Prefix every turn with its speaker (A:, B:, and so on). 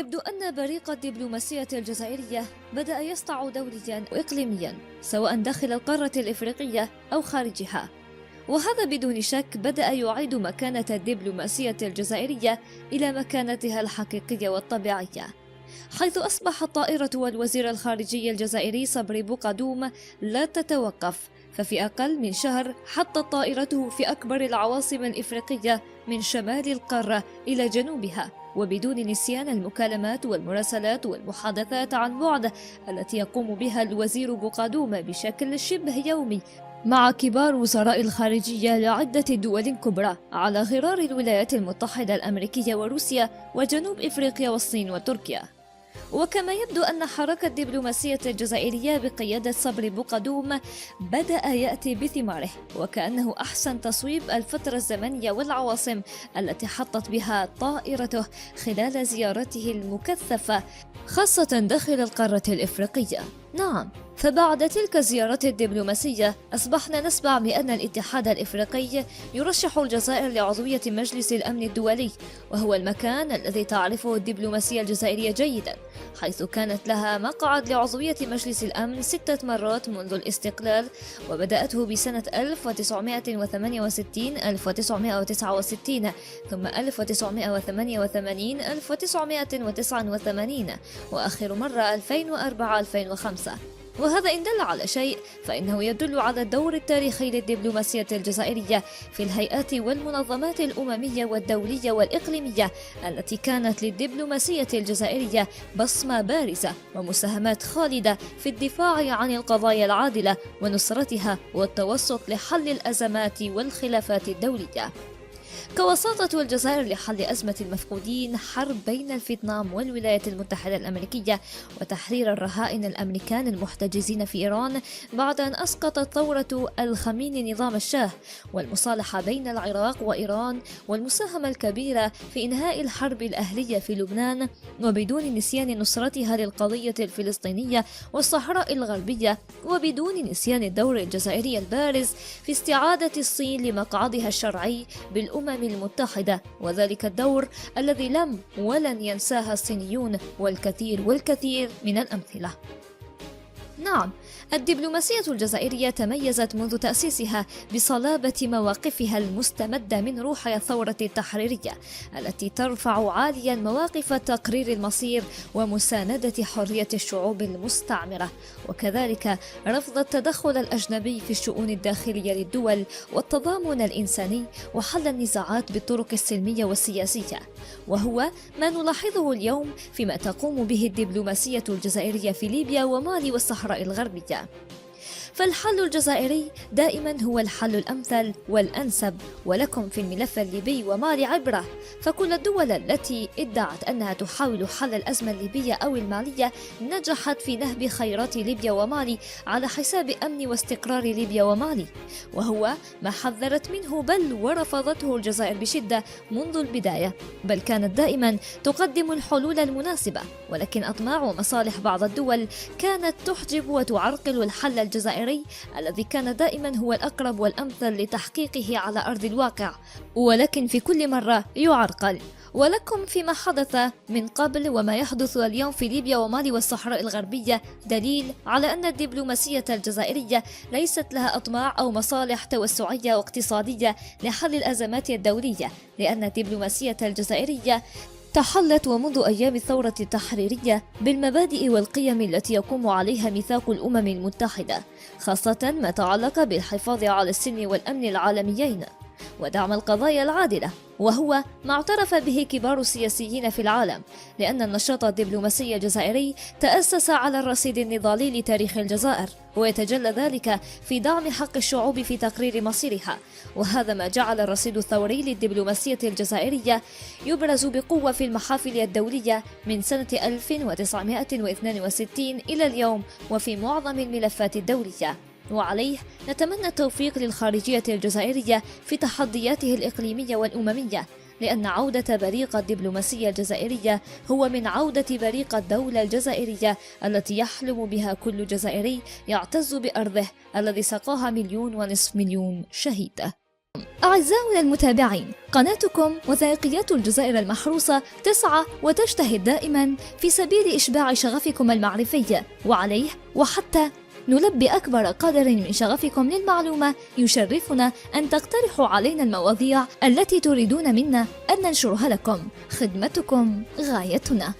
A: يبدو أن بريق الدبلوماسية الجزائرية بدأ يسطع دوليا وإقليميا، سواء داخل القارة الإفريقية أو خارجها، وهذا بدون شك بدأ يعيد مكانة الدبلوماسية الجزائرية إلى مكانتها الحقيقية والطبيعية، حيث أصبح الطائرة والوزير الخارجي الجزائري صبري بوقدوم لا تتوقف، ففي أقل من شهر حطت طائرته في أكبر العواصم الإفريقية من شمال القارة إلى جنوبها، وبدون نسيان المكالمات والمراسلات والمحادثات عن بعد التي يقوم بها الوزير بوقدوم بشكل شبه يومي مع كبار وزراء الخارجية لعدة دول كبرى على غرار الولايات المتحدة الأمريكية وروسيا وجنوب إفريقيا والصين وتركيا. وكما يبدو أن حركة الدبلوماسية الجزائرية بقيادة صبري بوقدوم بدأ يأتي بثماره، وكأنه أحسن تصويب الفترة الزمنية والعواصم التي حطت بها طائرته خلال زيارته المكثفة خاصة داخل القارة الإفريقية. نعم، فبعد تلك الزيارات الدبلوماسية أصبحنا نسمع بأن الاتحاد الإفريقي يرشح الجزائر لعضوية مجلس الأمن الدولي، وهو المكان الذي تعرفه الدبلوماسية الجزائرية جيدا، حيث كانت لها مقعد لعضوية مجلس الأمن 6 مرات منذ الاستقلال، وبدأته بسنة 1968 1969 ثم 1988 1989 وآخر مرة 2004 2005. وهذا إن دل على شيء فإنه يدل على الدور التاريخي للدبلوماسية الجزائرية في الهيئات والمنظمات الأممية والدولية والإقليمية التي كانت للدبلوماسية الجزائرية بصمة بارزة ومساهمات خالدة في الدفاع عن القضايا العادلة ونصرتها والتوسط لحل الأزمات والخلافات الدولية. كوساطة الجزائر لحل أزمة المفقودين، حرب بين الفيتنام والولايات المتحدة الأمريكية، وتحرير الرهائن الأمريكان المحتجزين في إيران بعد أن أسقطت ثورة الخميني نظام الشاه، والمصالحة بين العراق وإيران، والمساهمة الكبيرة في إنهاء الحرب الأهلية في لبنان، وبدون نسيان نصرتها للقضية الفلسطينية والصحراء الغربية، وبدون نسيان الدور الجزائري البارز في استعادة الصين لمقعدها الشرعي بالأمم المتحدة، وذلك الدور الذي لم ولن ينساها الصينيون والكثير من الأمثلة. نعم، الدبلوماسية الجزائرية تميزت منذ تأسيسها بصلابة مواقفها المستمدة من روح الثورة التحريرية التي ترفع عاليا مواقف تقرير المصير ومساندة حرية الشعوب المستعمرة، وكذلك رفض التدخل الأجنبي في الشؤون الداخلية للدول والتضامن الإنساني وحل النزاعات بالطرق السلمية والسياسية، وهو ما نلاحظه اليوم فيما تقوم به الدبلوماسية الجزائرية في ليبيا ومالي والصحراء الغربية. فالحل الجزائري دائما هو الحل الأمثل والأنسب، ولكم في الملف الليبي ومالي عبرة، فكل الدول التي ادعت أنها تحاول حل الأزمة الليبية أو المالية نجحت في نهب خيرات ليبيا ومالي على حساب أمن واستقرار ليبيا ومالي، وهو ما حذرت منه بل ورفضته الجزائر بشدة منذ البداية، بل كانت دائما تقدم الحلول المناسبة، ولكن أطماع ومصالح بعض الدول كانت تحجب وتعرقل الحل الجزائري الذي كان دائما هو الأقرب والأمثل لتحقيقه على أرض الواقع، ولكن في كل مرة يعرقل. ولكم فيما حدث من قبل وما يحدث اليوم في ليبيا ومالي والصحراء الغربية دليل على أن الدبلوماسية الجزائرية ليست لها أطماع أو مصالح توسعية واقتصادية لحل الأزمات الدولية، لأن الدبلوماسية الجزائرية تحلت ومنذ أيام الثورة التحريرية بالمبادئ والقيم التي يقوم عليها ميثاق الأمم المتحدة، خاصة ما تعلق بالحفاظ على السلم والأمن العالميين ودعم القضايا العادلة، وهو ما اعترف به كبار السياسيين في العالم، لأن النشاط الدبلوماسي الجزائري تأسس على الرصيد النضالي لتاريخ الجزائر، ويتجلى ذلك في دعم حق الشعوب في تقرير مصيرها، وهذا ما جعل الرصيد الثوري للدبلوماسية الجزائرية يبرز بقوة في المحافل الدولية من سنة 1962 إلى اليوم وفي معظم الملفات الدولية. وعليه نتمنى التوفيق للخارجية الجزائرية في تحدياته الإقليمية والأممية، لأن عودة بريق الدبلوماسية الجزائرية هو من عودة بريق الدولة الجزائرية التي يحلم بها كل جزائري يعتز بأرضه الذي سقاها 1.5 مليون شهيد. أعزائنا المتابعين، قناتكم وثائقيات الجزائر المحروسة تسعى وتجتهد دائما في سبيل إشباع شغفكم المعرفي، وعليه وحتى نلبي أكبر قدر من شغفكم للمعلومة يشرفنا أن تقترحوا علينا المواضيع التي تريدون منا أن ننشرها لكم. خدمتكم غايتنا.